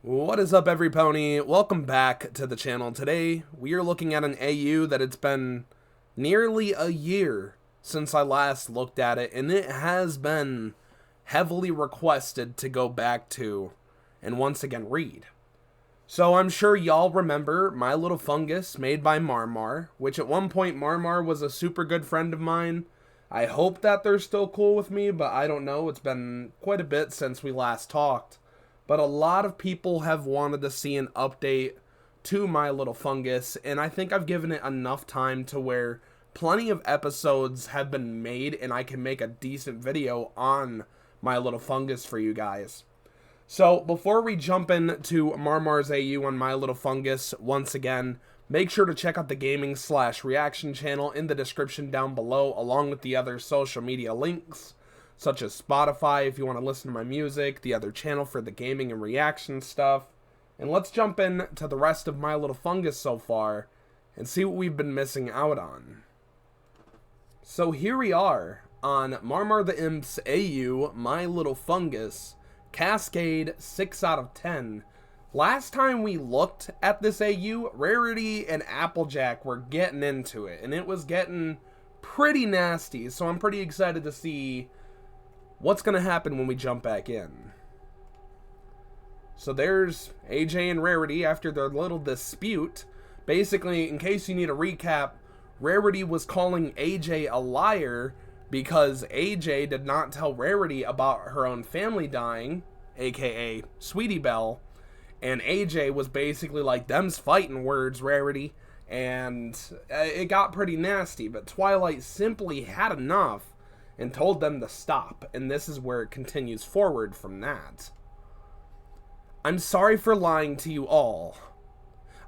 What is up, everypone? Welcome back to the channel. Today we are looking at an AU that it's been nearly a year since I last looked at it, and it has been heavily requested to go back to and once again read. So I'm sure y'all remember My Little Fungus, made by MarMar, which at one point MarMar was a super good friend of mine. I hope that they're still cool with me, but I don't know. It's been quite a bit since we last talked. But a lot of people have wanted to see an update to My Little Fungus, and I think I've given it enough time to where plenty of episodes have been made and I can make a decent video on My Little Fungus for you guys. So before we jump into MarMar's AU on My Little Fungus, once again, make sure to check out the gaming/reaction channel in the description down below, along with the other social media links, such as Spotify if you want to listen to my music, the other channel for the gaming and reaction stuff. And let's jump in to the rest of My Little Fungus so far and see what we've been missing out on. So here we are on MarMar the Imp's AU, My Little Fungus, Cascade 6 out of 10. Last time we looked at this AU, Rarity and Applejack were getting into it, and it was getting pretty nasty, so I'm pretty excited to see what's going to happen when we jump back in. So there's AJ and Rarity after their little dispute. Basically, in case you need a recap, Rarity was calling AJ a liar because AJ did not tell Rarity about her own family dying, aka Sweetie Belle, and AJ was basically like, "Them's fighting words, Rarity," and it got pretty nasty, but Twilight simply had enough and told them to stop, and this is where it continues forward from that. "I'm sorry for lying to you all.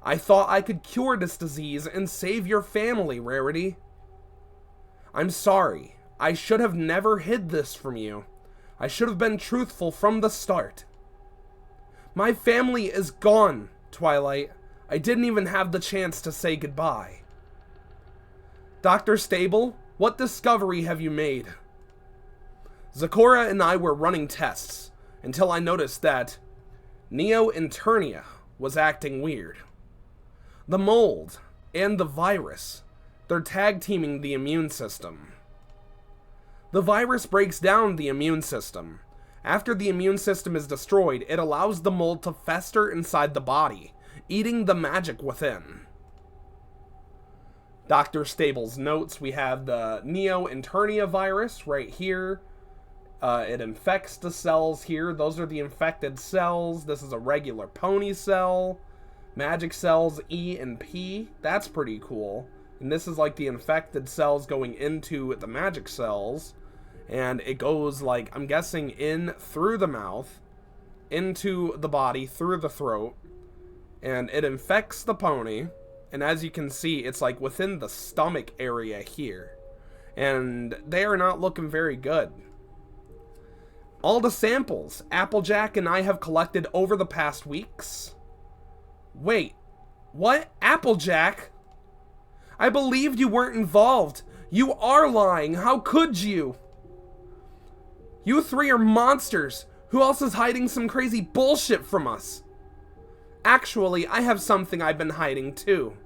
I thought I could cure this disease and save your family, Rarity. I'm sorry. I should have never hid this from you. I should have been truthful from the start. My family is gone, Twilight. I didn't even have the chance to say goodbye. Dr. Stable, what discovery have you made? Zecora and I were running tests until I noticed that Neo-Internia was acting weird. The mold and the virus, they're tag-teaming the immune system. The virus breaks down the immune system. After the immune system is destroyed, it allows the mold to fester inside the body, eating the magic within." Dr. Stable's notes, we have the Neo-Internia virus right here. It infects the cells here. Those are the infected cells. This is a regular pony cell. Magic cells E and P. That's pretty cool. And this is like the infected cells going into the magic cells. And it goes, like, I'm guessing, in through the mouth, into the body, through the throat. And it infects the pony. And as you can see, it's like within the stomach area here. And they are not looking very good. All the samples Applejack and I have collected over the past weeks. Wait, what? Applejack? I believed you weren't involved. You are lying. How could you? You three are monsters. Who else is hiding some crazy bullshit from us? Actually, I have something I've been hiding too.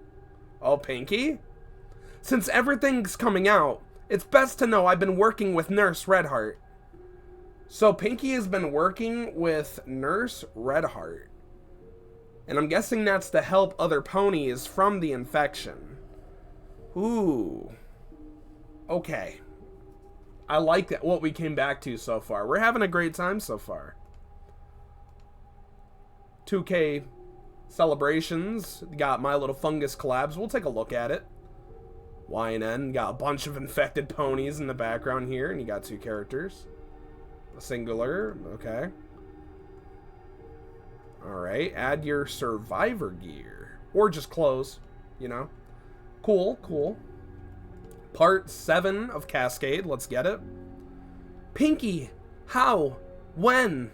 Oh, Pinky? Since everything's coming out, it's best to know I've been working with Nurse Redheart. So Pinky has been working with Nurse Redheart. And I'm guessing that's to help other ponies from the infection. Ooh. Okay. I like that, what we came back to so far. We're having a great time so far. 2K celebrations. Got My Little Fungus collabs. We'll take a look at it. YNN. Got a bunch of infected ponies in the background here. And you got two characters. A singular. Okay. Alright. Add your survivor gear. Or just clothes. You know. Cool. Cool. Part 7 of Cascade. Let's get it. Pinky, how? When?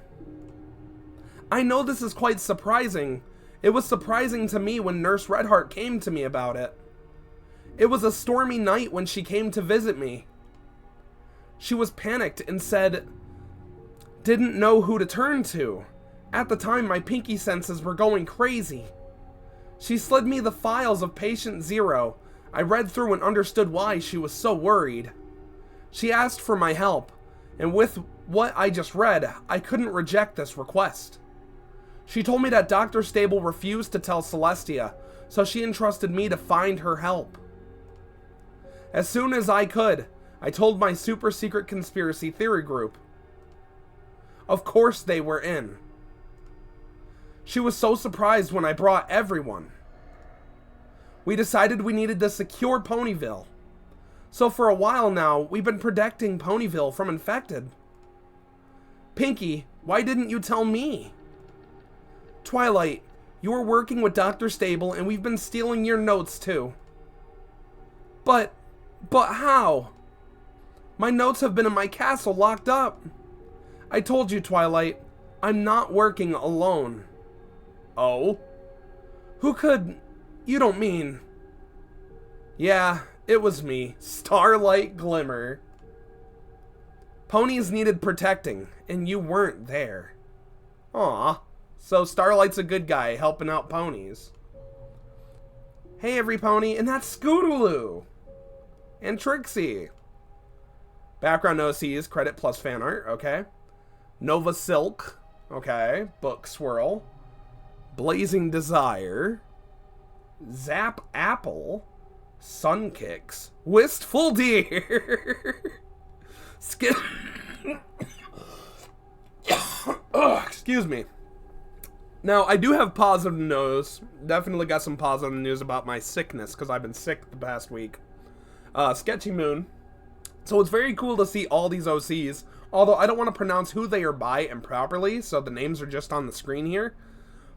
I know this is quite surprising. It was surprising to me when Nurse Redheart came to me about it. It was a stormy night when she came to visit me. She was panicked and said, didn't know who to turn to. At the time, my pinky senses were going crazy. She slid me the files of Patient Zero. I read through and understood why she was so worried. She asked for my help, and with what I just read, I couldn't reject this request. She told me that Dr. Stable refused to tell Celestia, so she entrusted me to find her help. As soon as I could, I told my super secret conspiracy theory group. Of course they were in. She was so surprised when I brought everyone. We decided we needed to secure Ponyville. So for a while now, we've been protecting Ponyville from infected. Pinky, why didn't you tell me? Twilight, you were working with Dr. Stable and we've been stealing your notes too. But how? My notes have been in my castle locked up. I told you, Twilight, I'm not working alone. Oh? Who could... You don't mean... Yeah, it was me, Starlight Glimmer. Ponies needed protecting, and you weren't there. Aw, so Starlight's a good guy helping out ponies. Hey, every pony, and that's Scootaloo! And Trixie. Background OCs, credit plus fan art, okay. Nova Silk, okay. Book Swirl. Blazing Desire. Zap Apple. Sun Kicks. Wistful Deer. Skip. Excuse me. Now, I do have positive news. Definitely got some positive news about my sickness, because I've been sick the past week. Sketchy Moon. So it's very cool to see all these OCs, although I don't want to pronounce who they are by improperly, so the names are just on the screen here.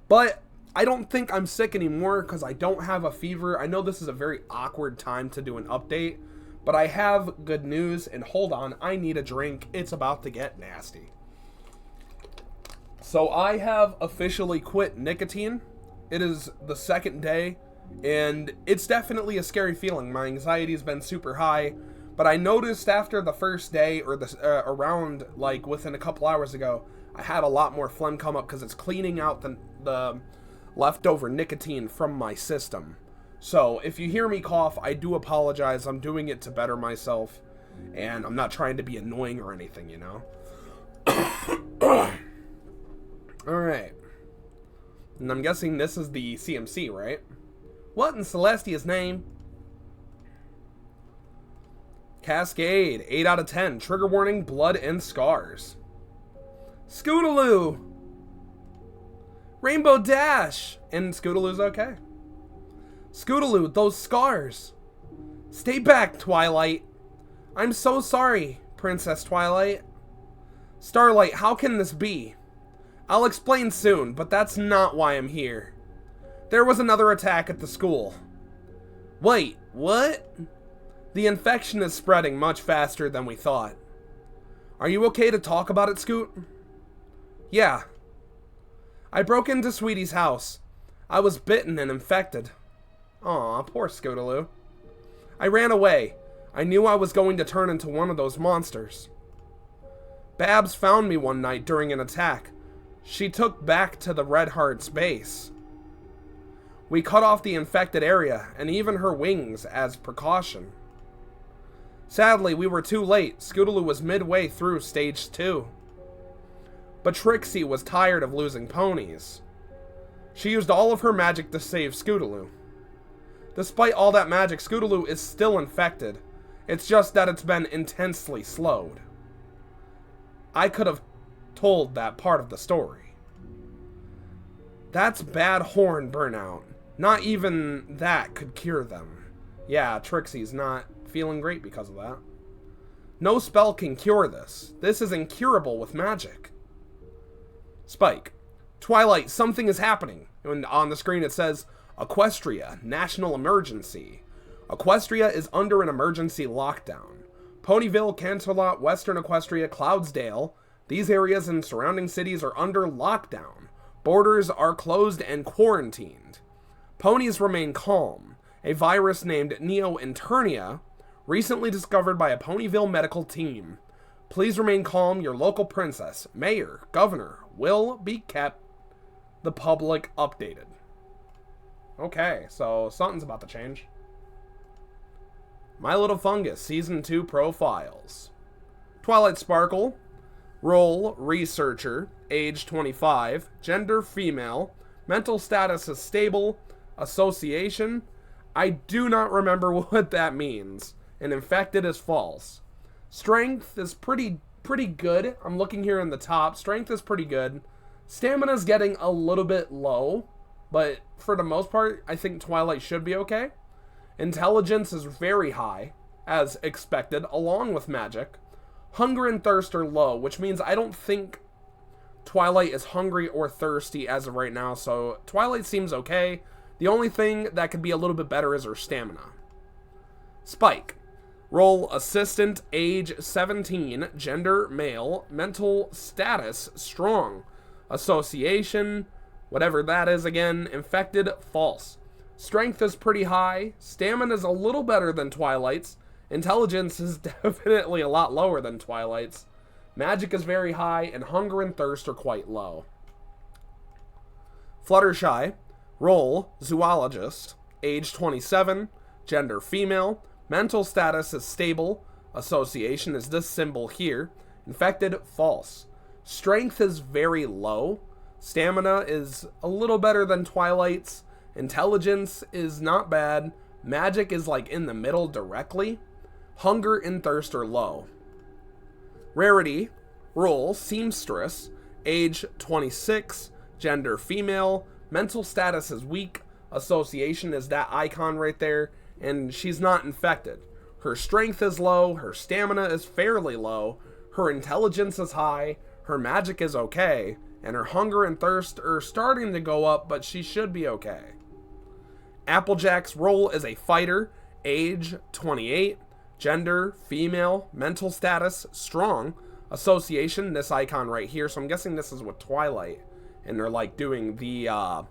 But I don't think I'm sick anymore because I don't have a fever. I know this is a very awkward time to do an update, but I have good news, and hold on, I need a drink. It's about to get nasty. So I have officially quit nicotine. It is the second day, and it's definitely a scary feeling. My anxiety's been super high, but I noticed after the first day, or the around, like, within a couple hours ago, I had a lot more phlegm come up because it's cleaning out the leftover nicotine from my system. So if you hear me cough, I do apologize. I'm doing it to better myself, and I'm not trying to be annoying or anything, you know? Alright. And I'm guessing this is the CMC, right? What in Celestia's name? Cascade, 8 out of 10. Trigger warning, blood and scars. Scootaloo! Rainbow Dash! And Scootaloo's okay. Scootaloo, those scars. Stay back, Twilight. I'm so sorry, Princess Twilight. Starlight, how can this be? I'll explain soon, but that's not why I'm here. There was another attack at the school. Wait, what? The infection is spreading much faster than we thought. Are you okay to talk about it, Scoot? Yeah. I broke into Sweetie's house. I was bitten and infected. Aw, poor Scootaloo. I ran away. I knew I was going to turn into one of those monsters. Babs found me one night during an attack. She took back to the Red Heart's base. We cut off the infected area, and even her wings as precaution. Sadly, we were too late. Scootaloo was midway through Stage 2. But Trixie was tired of losing ponies. She used all of her magic to save Scootaloo. Despite all that magic, Scootaloo is still infected. It's just that it's been intensely slowed. I could have told that part of the story. That's bad horn burnout. Not even that could cure them. Yeah, Trixie's not feeling great because of that. No spell can cure this. This is incurable with magic. Spike. Twilight, something is happening. And on the screen it says, Equestria, National Emergency. Equestria is under an emergency lockdown. Ponyville, Canterlot, Western Equestria, Cloudsdale, these areas and surrounding cities are under lockdown. Borders are closed and quarantined. Ponies remain calm. A virus named Neo-Internia, recently discovered by a Ponyville medical team. Please remain calm. Your local princess, mayor, governor will be kept the public updated. Okay, so something's about to change. My Little Fungus Season 2 profiles. Twilight Sparkle. Role, researcher. Age 25. Gender, female. Mental status is stable. Association. I do not remember what that means. And infected is false. Strength is pretty good. I'm looking here in the top. Strength is pretty good. Stamina's getting a little bit low. But for the most part, I think Twilight should be okay. Intelligence is very high, as expected, along with magic. Hunger and thirst are low, which means I don't think Twilight is hungry or thirsty as of right now, so Twilight seems okay. The only thing that could be a little bit better is her stamina. Spike. Role, assistant, age 17, gender, male, mental status, strong. Association, whatever that is again, infected, false. Strength is pretty high. Stamina is a little better than Twilight's. Intelligence is definitely a lot lower than Twilight's. Magic is very high, and hunger and thirst are quite low. Fluttershy. Role, zoologist. Age 27. Gender, female. Mental status is stable. Association is this symbol here. Infected, false. Strength is very low. Stamina is a little better than Twilight's. Intelligence is not bad. Magic is like in the middle directly. Hunger and thirst are low. Rarity. Role, seamstress. Age 26. Gender, female. Mental status is weak. Association is that icon right there. And she's not infected. Her strength is low. Her stamina is fairly low. Her intelligence is high. Her magic is okay. And her hunger and thirst are starting to go up, but she should be okay. Applejack's role is a fighter. Age 28. Gender, female. Mental status, strong. Association, this icon right here. So I'm guessing this is with Twilight. And they're like doing the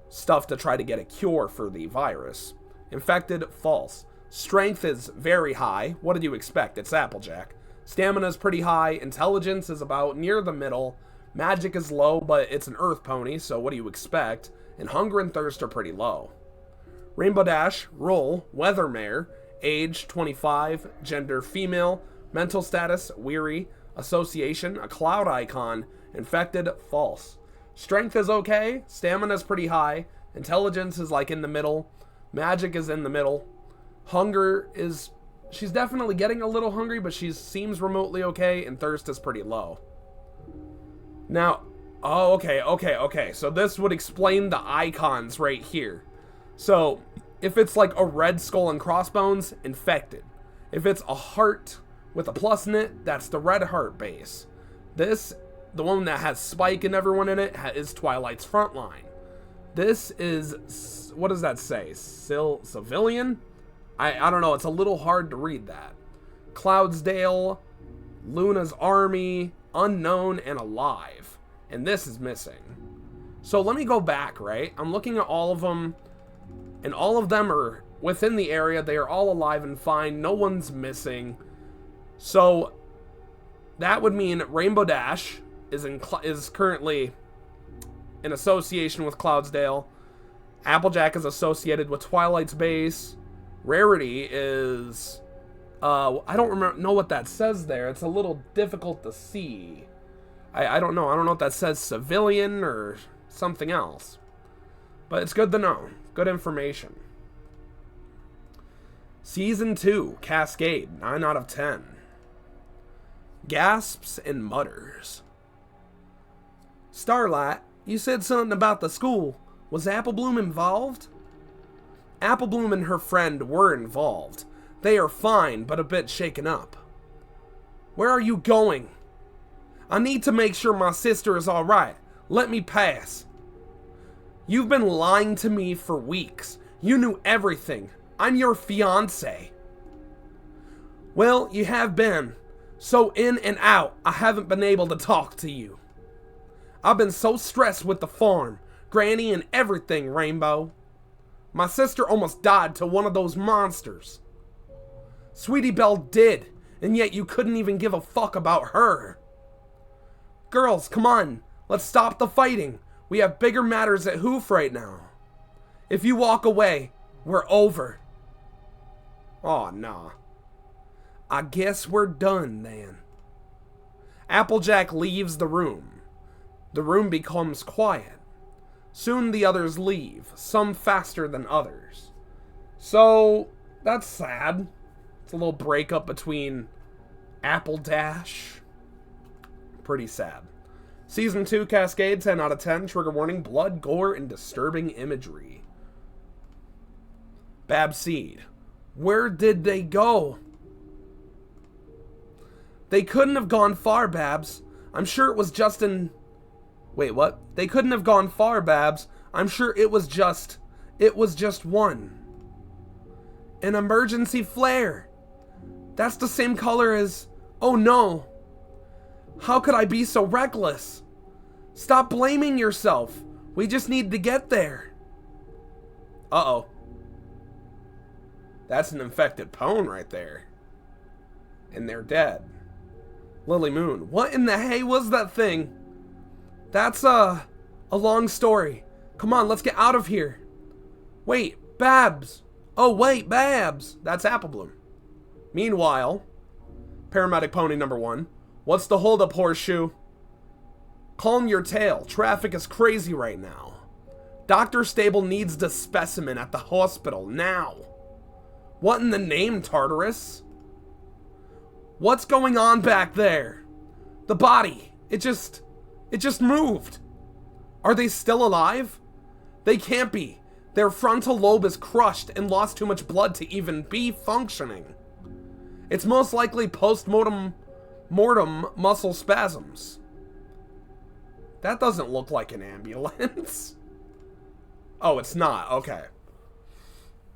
stuff to try to get a cure for the virus. Infected, false. Strength is very high. What did you expect? It's Applejack. Stamina is pretty high. Intelligence is about near the middle. Magic is low, but it's an earth pony, so what do you expect? And hunger and thirst are pretty low. Rainbow Dash, role, Weathermare, age 25, gender female, mental status, weary, association, a cloud icon, infected, false. Strength is okay, stamina is pretty high, intelligence is like in the middle, magic is in the middle, hunger is, she's definitely getting a little hungry, but she seems remotely okay, and thirst is pretty low. Now, oh, okay, so this would explain the icons right here. So, if it's like a red skull and crossbones, infected. If it's a heart with a plus in it, that's the red heart base. This, the one that has Spike and everyone in it, is Twilight's frontline. This is, what does that say? Civilian? I don't know, it's a little hard to read that. Cloudsdale, Luna's army, unknown, and alive. And this is missing. So let me go back, right? I'm looking at all of them, and all of them are within the area. They are all alive and fine. No one's missing. So that would mean Rainbow Dash is currently in association with Cloudsdale. Applejack is associated with Twilight's base. Rarity is, I don't know what that says there. It's a little difficult to see. I don't know. I don't know if that says civilian or something else. But it's good to know. Good information. Season 2, Cascade, 9 out of 10. Gasps and mutters. Starlight, you said something about the school. Was Applebloom involved? Applebloom and her friend were involved. They are fine, but a bit shaken up. Where are you going? I need to make sure my sister is alright. Let me pass. You've been lying to me for weeks. You knew everything. I'm your fiancé. Well, you have been. So in and out, I haven't been able to talk to you. I've been so stressed with the farm, Granny, and everything, Rainbow. My sister almost died to one of those monsters. Sweetie Belle did, and yet you couldn't even give a fuck about her. Girls, come on. Let's stop the fighting. We have bigger matters at hoof right now. If you walk away, we're over. Aw, nah. I guess we're done then. Applejack leaves the room. The room becomes quiet. Soon the others leave, some faster than others. So, that's sad. It's a little breakup between Apple Dash. Pretty sad. Season 2 Cascade, 10 out of 10. Trigger warning, blood, gore, and disturbing imagery. Babseed. Where did they go? They couldn't have gone far, Babs. I'm sure it was just an... Wait, what? They couldn't have gone far, Babs. I'm sure it was just one. An emergency flare. That's the same color as... Oh no. How could I be so reckless? Stop blaming yourself. We just need to get there. Uh-oh. That's an infected pone right there. And they're dead. Lily Moon. What in the hay was that thing? That's a long story. Come on, let's get out of here. Wait, Babs. Oh, wait, Babs. That's Apple Bloom. Meanwhile, Paramedic Pony number 1. What's the holdup, Horseshoe? Calm your tail. Traffic is crazy right now. Dr. Stable needs the specimen at the hospital now. What in the name, Tartarus? What's going on back there? The body. It just moved. Are they still alive? They can't be. Their frontal lobe is crushed and lost too much blood to even be functioning. It's most likely post-mortem muscle spasms. That doesn't look like an ambulance. Oh, it's not. Okay.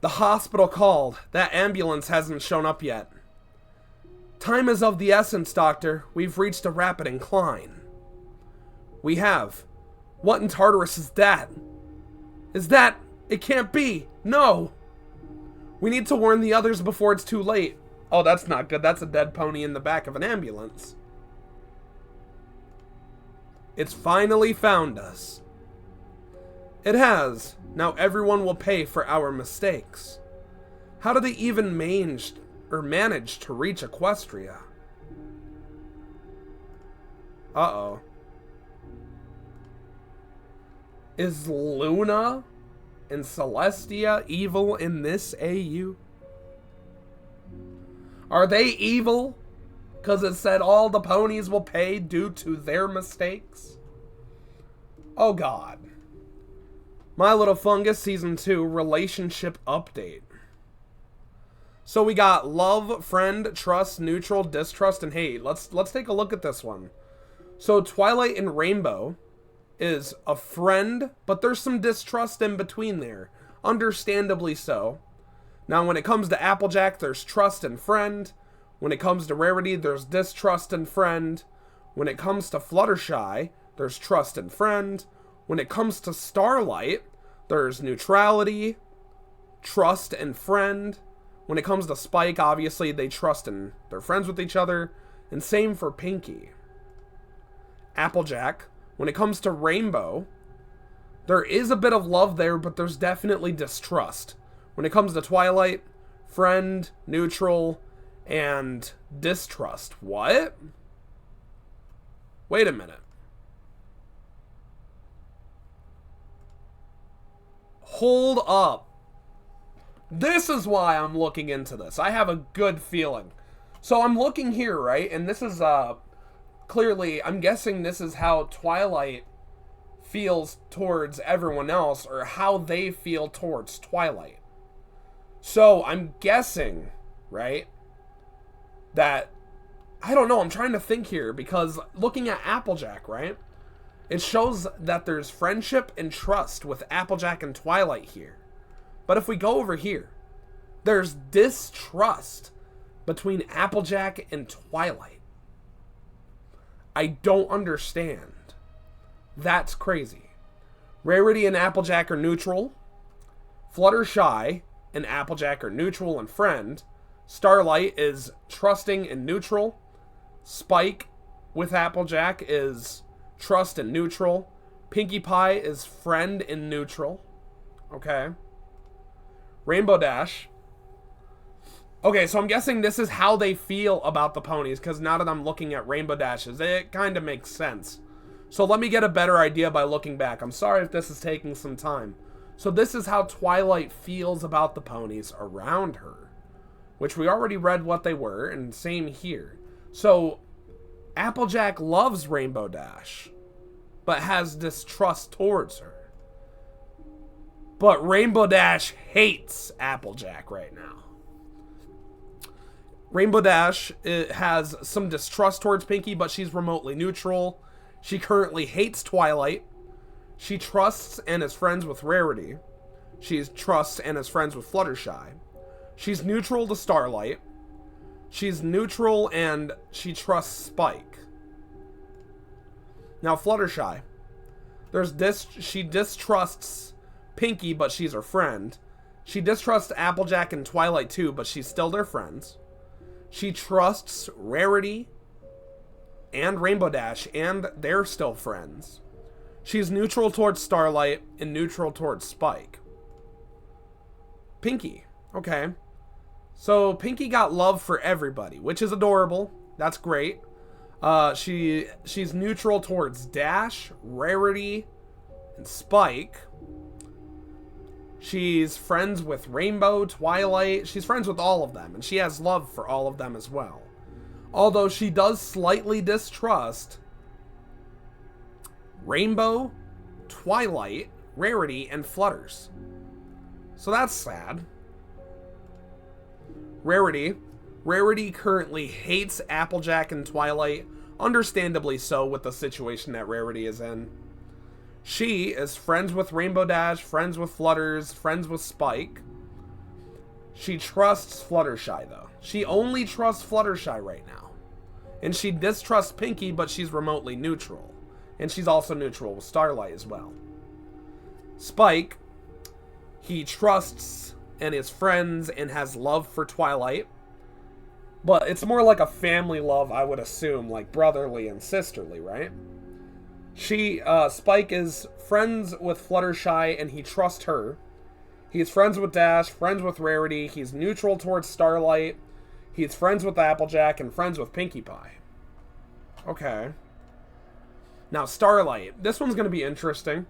The hospital called. That ambulance hasn't shown up yet. Time is of the essence, Doctor. We've reached a rapid incline. We have. What in Tartarus is that? Is that... It can't be. No. We need to warn the others before it's too late. Oh, that's not good. That's a dead pony in the back of an ambulance. It's finally found us. It has. Now everyone will pay for our mistakes. How do they even manage to reach Equestria? Uh-oh. Is Luna and Celestia evil in this AU? Are they evil because it said all the ponies will pay due to their mistakes? Oh God. My Little Fungus Season 2 Relationship Update. So we got love, friend, trust, neutral, distrust, and hate. Let's take a look at this one. So Twilight and Rainbow is a friend, but there's some distrust in between there. Understandably so. Now when it comes to Applejack, there's trust and friend. When it comes to Rarity, there's distrust and friend. When it comes to Fluttershy, there's trust and friend. When it comes to Starlight, there's neutrality, trust, and friend. When it comes to Spike, obviously they trust and they're friends with each other. And same for Pinkie. Applejack, when it comes to Rainbow, there is a bit of love there, but there's definitely distrust. When it comes to Twilight, friend, neutral, and distrust. What? Wait a minute. Hold up. This is why I'm looking into this. I have a good feeling. So I'm looking here, right? And this is, clearly, I'm guessing this is how Twilight feels towards everyone else, or how they feel towards Twilight. So I'm guessing, right, that, I don't know, I'm trying to think here, because looking at Applejack, right, it shows that there's friendship and trust with Applejack and Twilight here. But if we go over here, there's distrust between Applejack and Twilight. I don't understand. That's crazy. Rarity and Applejack are neutral. Fluttershy and Applejack are neutral and friend. Starlight is trusting and neutral. Spike with Applejack is trust and neutral. Pinkie Pie is friend in neutral. Okay. Rainbow Dash. Okay, so I'm guessing this is how they feel about the ponies, because now that I'm looking at Rainbow Dashes, it kind of makes sense. So let me get a better idea by looking back. I'm sorry if this is taking some time. So this is how Twilight feels about the ponies around her, which we already read what they were, and same here. So Applejack loves Rainbow Dash, but has distrust towards her. But Rainbow Dash hates Applejack right now. Rainbow Dash has some distrust towards Pinkie, but she's remotely neutral. She currently hates Twilight. She trusts and is friends with Rarity. She trusts and is friends with Fluttershy. She's neutral to Starlight. She's neutral and she trusts Spike. Now Fluttershy. She distrusts Pinkie, but she's her friend. She distrusts Applejack and Twilight too, but she's still their friends. She trusts Rarity and Rainbow Dash, and they're still friends. She's neutral towards Starlight and neutral towards Spike. Pinkie. Okay. So Pinkie got love for everybody, which is adorable. That's great. She's neutral towards Dash, Rarity, and Spike. She's friends with Rainbow, Twilight. She's friends with all of them, and she has love for all of them as well. Although she does slightly distrust Rainbow, Twilight, Rarity, and Flutters. So that's sad. Rarity. Rarity currently hates Applejack and Twilight, understandably so with the situation that Rarity is in. She is friends with Rainbow Dash, friends with Flutters, friends with Spike. She trusts Fluttershy, though. She only trusts Fluttershy right now. And she distrusts Pinkie, but she's remotely neutral. And she's also neutral with Starlight as well. Spike, he trusts and is friends and has love for Twilight. But it's more like a family love, I would assume, like brotherly and sisterly, right? Spike is friends with Fluttershy and he trusts her. He's friends with Dash, friends with Rarity. He's neutral towards Starlight. He's friends with Applejack and friends with Pinkie Pie. Okay. Now, Starlight. This one's going to be interesting.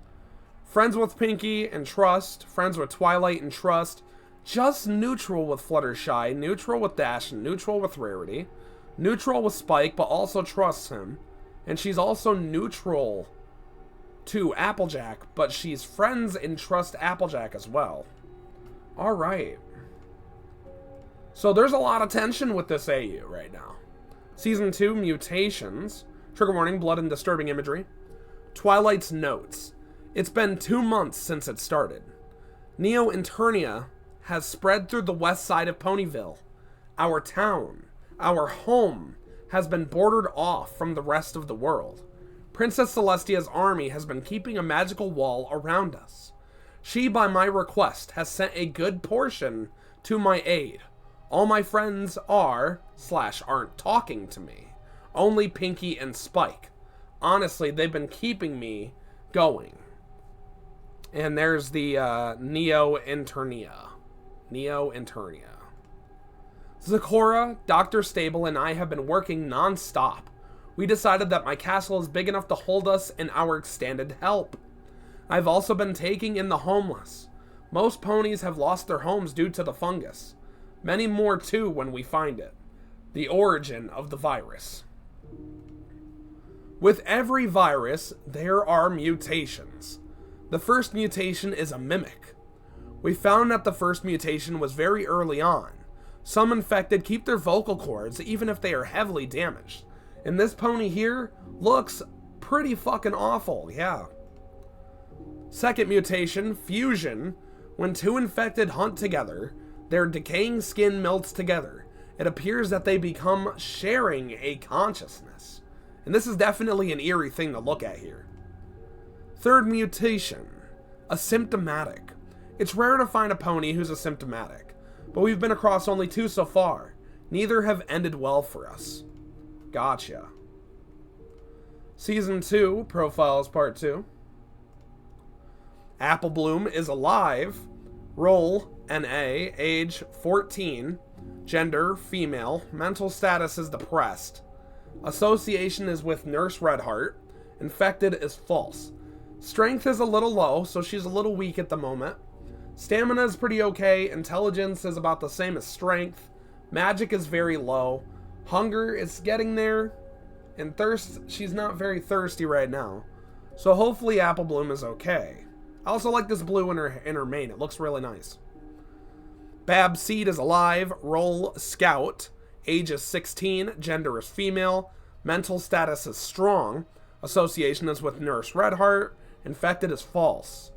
Friends with Pinkie and trust. Friends with Twilight and trust. Just neutral with Fluttershy. Neutral with Dash and neutral with Rarity. Neutral with Spike, but also trusts him. And she's also neutral to Applejack, but she's friends and trusts Applejack as well. Alright. So there's a lot of tension with this AU right now. Season 2, Mutations. Trigger warning, blood and disturbing imagery. Twilight's notes. It's been 2 months since it started. Neo-Internia has spread through the west side of Ponyville. Our town, our home, has been bordered off from the rest of the world. Princess Celestia's army has been keeping a magical wall around us. She, by my request, has sent a good portion to my aid. All my friends aren't talking to me. Only Pinkie and Spike. Honestly, they've been keeping me going. And there's the Neo-Internia. Neo-Internia. Zecora, Dr. Stable, and I have been working non-stop. We decided that my castle is big enough to hold us and our extended help. I've also been taking in the homeless. Most ponies have lost their homes due to the fungus. Many more too when we find it. The origin of the virus. With every virus, there are mutations. The first mutation is a mimic. We found that the first mutation was very early on. Some infected keep their vocal cords even if they are heavily damaged. And this pony here looks pretty fucking awful, yeah. Second mutation, fusion. When two infected hunt together, their decaying skin melts together. It appears that they become sharing a consciousness. And this is definitely an eerie thing to look at here. Third mutation, asymptomatic. It's rare to find a pony who's asymptomatic. But we've been across only 2 so far. Neither have ended well for us. Gotcha. Season 2, Profiles Part 2. Apple Bloom is alive. Role, NA, age 14. Gender, female. Mental status is depressed. Association is with Nurse Redheart. Infected is false. Strength is a little low, so she's a little weak at the moment. Stamina is pretty okay. Intelligence is about the same as strength. Magic is very low. Hunger is getting there. And thirst, she's not very thirsty right now. So hopefully Apple Bloom is okay. I also like this blue in her mane. It looks really nice. Bab Seed is alive. Role, Scout. Age is 16. Gender is female. Mental status is strong. Association is with Nurse Redheart. Infected is false.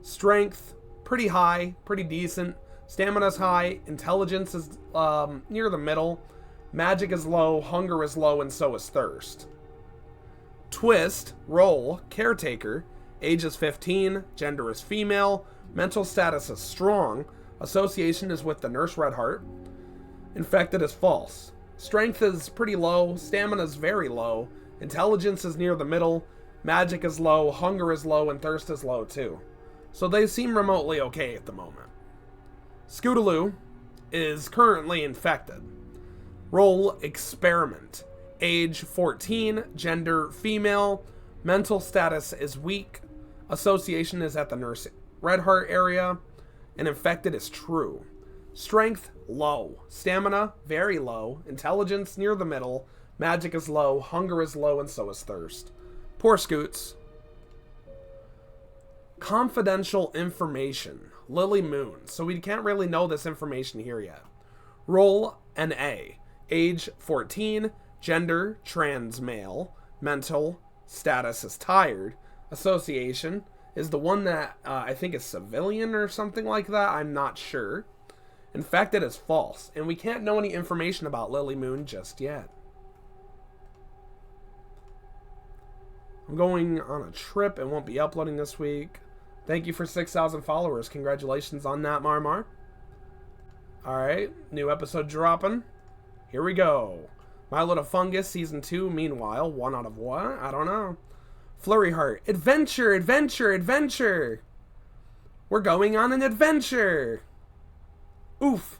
Strength, pretty high, pretty decent. Stamina is high. Intelligence is near the middle. Magic is low. Hunger is low, and so is thirst. Twist, role, Caretaker. Age is 15. Gender is female. Mental status is strong. Association is with the Nurse Redheart. Infected is false. Strength is pretty low. Stamina is very low. Intelligence is near the middle. Magic is low. Hunger is low, and thirst is low too. So they seem remotely okay at the moment. Scootaloo is currently infected. Role, Experiment. Age 14. Gender, female. Mental status is weak. Association is at the Nurse Redheart area. And infected is true. Strength, low. Stamina, very low. Intelligence, near the middle. Magic is low. Hunger is low, and so is thirst. Poor Scoots. Confidential information. Lily Moon. So we can't really know this information here yet. Role, NA. Age, 14. Gender, trans male. Mental status is tired. Association is the one that I think is civilian or something like that. I'm not sure. Infected is false. And we can't know any information about Lily Moon just yet. I'm going on a trip and won't be uploading this week. Thank you for 6,000 followers. Congratulations on that, MarMar. Alright, new episode dropping. Here we go. My Little Fungus, Season 2, meanwhile. 1 out of what? I don't know. Flurry Heart. Adventure, adventure, adventure. We're going on an adventure. Oof.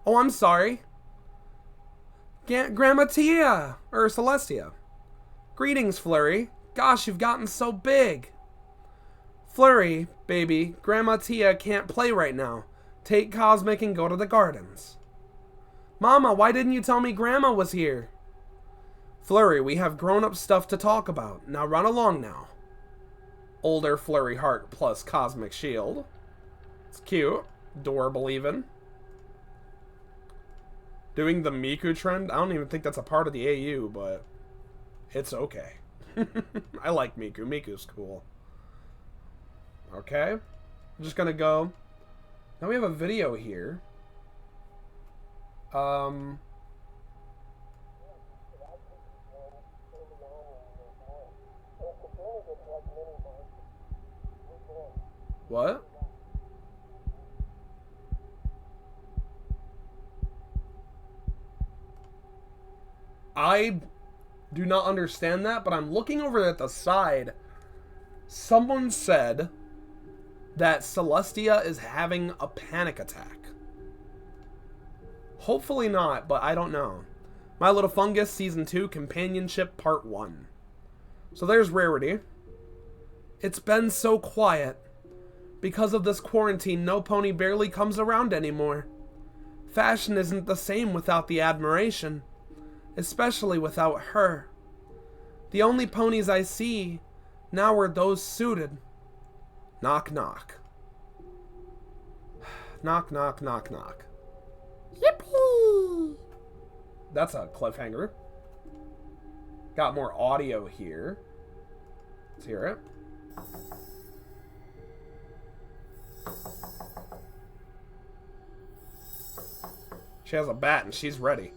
Oh, I'm sorry. Grandma Tia. Or Celestia. Greetings, Flurry. Gosh, you've gotten so big. Flurry, baby, Grandma Tia can't play right now. Take Cosmic and go to the gardens. Mama, why didn't you tell me Grandma was here? Flurry, we have grown-up stuff to talk about. Now run along now. Older Flurry Heart plus Cosmic Shield. It's cute. Adorable even. Doing the Miku trend? I don't even think that's a part of the AU, but it's okay. I like Miku. Miku's cool. Okay. I'm just gonna go. Now we have a video here. What? I do not understand that, but I'm looking over at the side. Someone said that Celestia is having a panic attack. Hopefully not, but I don't know. My Little Fungus, Season 2, Companionship, Part 1. So there's Rarity. It's been so quiet. Because of this quarantine, no pony barely comes around anymore. Fashion isn't the same without the admiration. Especially without her. The only ponies I see now are those suited. Knock, knock. Knock, knock, knock, knock. Yippee! That's a cliffhanger. Got more audio here. Let's hear it. She has a bat and she's ready.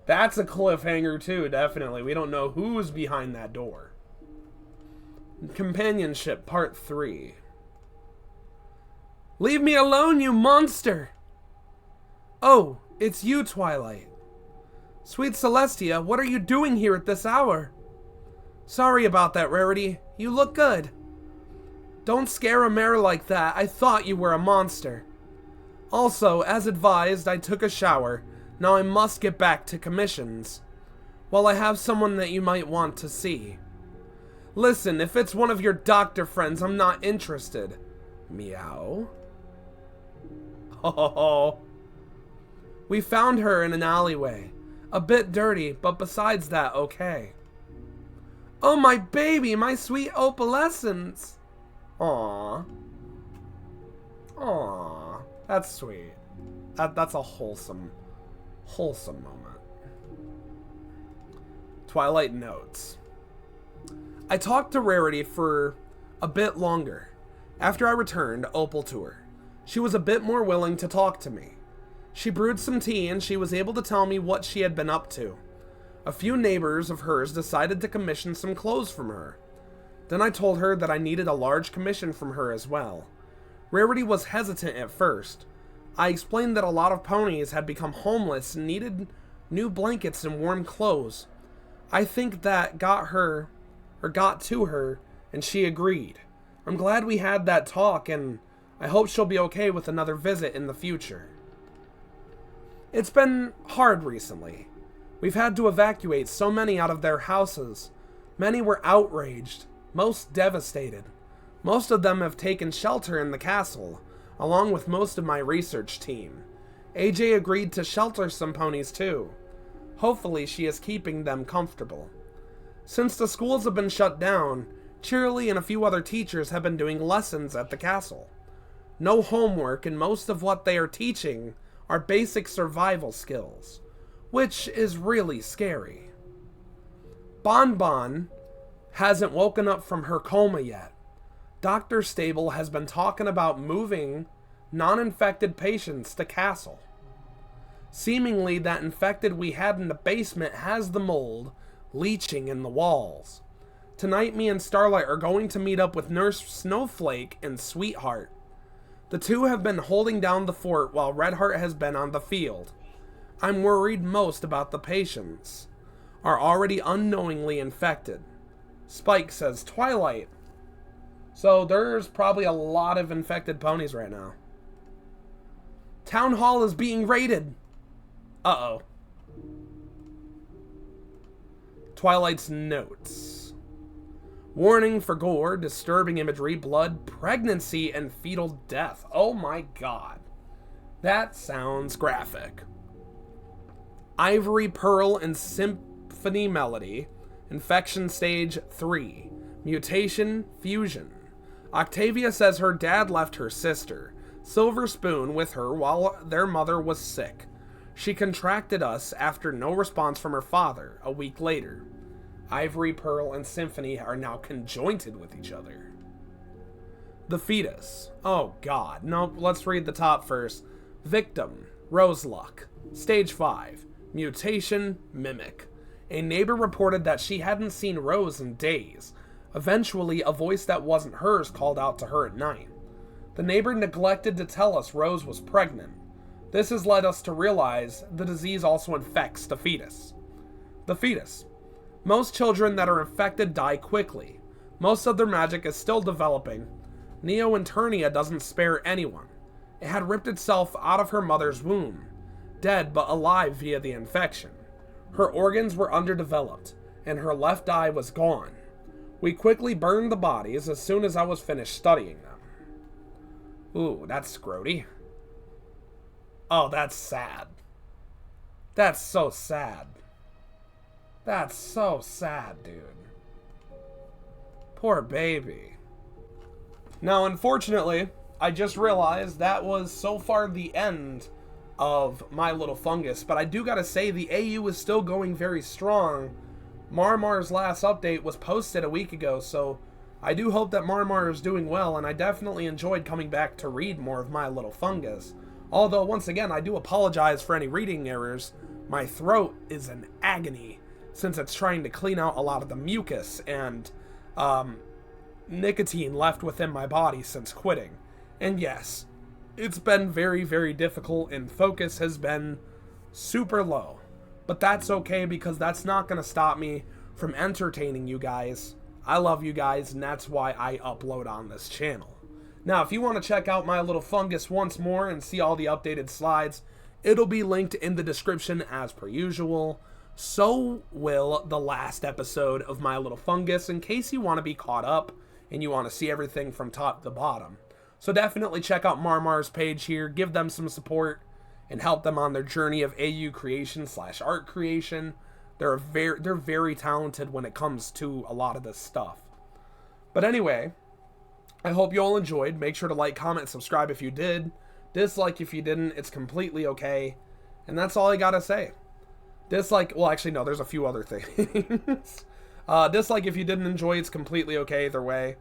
That's a cliffhanger too, definitely. We don't know who's behind that door. Companionship, Part 3. Leave me alone, you monster! Oh, it's you, Twilight. Sweet Celestia, what are you doing here at this hour? Sorry about that, Rarity. You look good. Don't scare a mare like that. I thought you were a monster. Also, as advised, I took a shower. Now I must get back to commissions. Well, I have someone that you might want to see. Listen, if it's one of your doctor friends, I'm not interested. Meow. Oh. We found her in an alleyway. A bit dirty, but besides that, okay. Oh, my baby, my sweet opalescence. Aww. Aww. That's sweet. That's a wholesome moment. Twilight notes. I talked to Rarity for a bit longer. After I returned Opal to her, she was a bit more willing to talk to me. She brewed some tea and she was able to tell me what she had been up to. A few neighbors of hers decided to commission some clothes from her. Then I told her that I needed a large commission from her as well. Rarity was hesitant at first. I explained that a lot of ponies had become homeless and needed new blankets and warm clothes. I think that got to her, and she agreed. I'm glad we had that talk, and I hope she'll be okay with another visit in the future. It's been hard recently. We've had to evacuate so many out of their houses. Many were outraged, most devastated. Most of them have taken shelter in the castle, along with most of my research team. AJ agreed to shelter some ponies too. Hopefully she is keeping them comfortable. Since the schools have been shut down, Cheerilee and a few other teachers have been doing lessons at the castle. No homework, and most of what they are teaching are basic survival skills, which is really scary. Bon Bon hasn't woken up from her coma yet. Dr. Stable has been talking about moving non-infected patients to castle. Seemingly that infected we had in the basement has the mold leaching in the walls. Tonight me and Starlight are going to meet up with Nurse Snowflake and Sweetheart. The two have been holding down the fort while Redheart has been on the field. I'm worried most about the patients are already unknowingly infected. Spike says Twilight. So there's probably a lot of infected ponies right now. Town Hall is being raided. Uh-oh. Twilight's notes. Warning for gore, disturbing imagery, blood, pregnancy, and fetal death. Oh my god. That sounds graphic. Ivory Pearl and Symphony Melody. Infection Stage 3. Mutation Fusion. Octavia says her dad left her sister, Silver Spoon, with her while their mother was sick. She contracted us after no response from her father a week later. Ivory, Pearl, and Symphony are now conjointed with each other. The fetus. Oh god. Nope, let's read the top first. Victim. Roseluck. Stage 5. Mutation. Mimic. A neighbor reported that she hadn't seen Rose in days. Eventually, a voice that wasn't hers called out to her at night. The neighbor neglected to tell us Rose was pregnant. This has led us to realize the disease also infects the fetus. The fetus. Most children that are infected die quickly. Most of their magic is still developing. Neointernia doesn't spare anyone. It had ripped itself out of her mother's womb, dead but alive via the infection. Her organs were underdeveloped, and her left eye was gone. We quickly burned the bodies as soon as I was finished studying them. Ooh, that's scroty. Oh, that's sad. That's so sad. That's so sad, dude. Poor baby. Now, unfortunately, I just realized that was so far the end of My Little Fungus, but I do gotta say the AU is still going very strong. MarMar's last update was posted a week ago, so I do hope that MarMar is doing well, and I definitely enjoyed coming back to read more of My Little Fungus. Although, once again, I do apologize for any reading errors. My throat is in agony, since it's trying to clean out a lot of the mucus and nicotine left within my body since quitting. And yes, it's been very, very difficult, and focus has been super low. But that's okay, because that's not going to stop me from entertaining you guys. I love you guys, and that's why I upload on this channel. Now, if you want to check out My Little Fungus once more and see all the updated slides, it'll be linked in the description as per usual. So will the last episode of My Little Fungus, in case you want to be caught up and you want to see everything from top to bottom. So definitely check out MarMar's page here, give them some support, and help them on their journey of AU creation / art creation. They're very talented when it comes to a lot of this stuff. But anyway, I hope you all enjoyed. Make sure to like, comment, subscribe if you did. Dislike if you didn't. It's completely okay. And that's all I gotta say. Dislike, well actually no, there's a few other things. Dislike if you didn't enjoy. It's completely okay either way.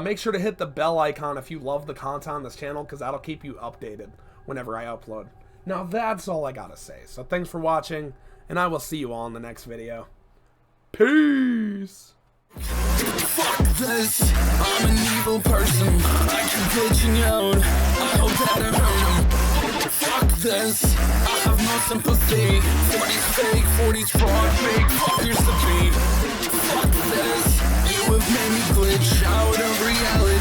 Make sure to hit the bell icon if you love the content on this channel, because that'll keep you updated whenever I upload. Now that's all I gotta say. So thanks for watching, and I will see you all in the next video. Peace! Fuck this, I'm an evil person. I keep glitching out, I hope that I hurt him. Fuck this, I have no sympathy. 40's fake, 40's fraud, fake, fuckers to be. Fuck this, you have made me glitch out of reality.